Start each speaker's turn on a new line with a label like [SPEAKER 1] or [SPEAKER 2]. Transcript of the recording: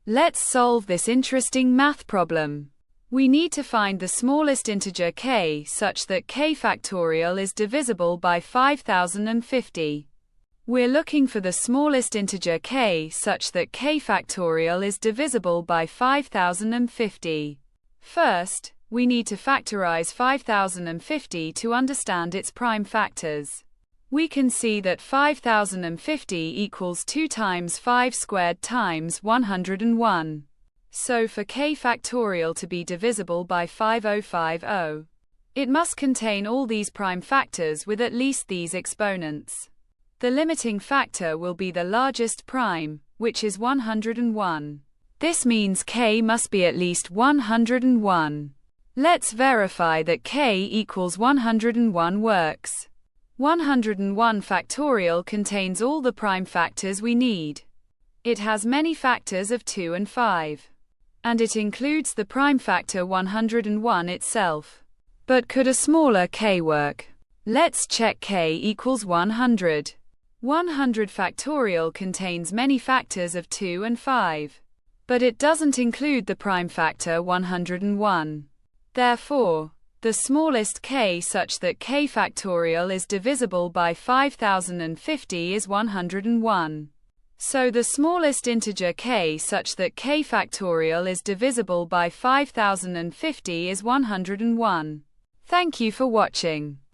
[SPEAKER 1] Let's solve this interesting math problem. We need to find the smallest integer k such that k factorial is divisible by 5050. We're looking for the smallest integer k such that k factorial is divisible by 5050. First, we need to factorize 5050 to understand its prime factors. We can see that 5050 equals 2 times 5 squared times 101. So for k factorial to be divisible by 5050, it must contain all these prime factors with at least these exponents. The limiting factor will be the largest prime, which is 101. This means k must be at least 101. Let's verify that k equals 101 works. 101 factorial contains all the prime factors we need. It has many factors of 2 and 5. And it includes the prime factor 101 itself. But could a smaller k work? Let's check k equals 100. 100 factorial contains many factors of 2 and 5. But it doesn't include the prime factor 101. Therefore, the smallest k such that k factorial is divisible by 5050 is 101. So the smallest integer k such that k factorial is divisible by 5050 is 101. Thank you for watching.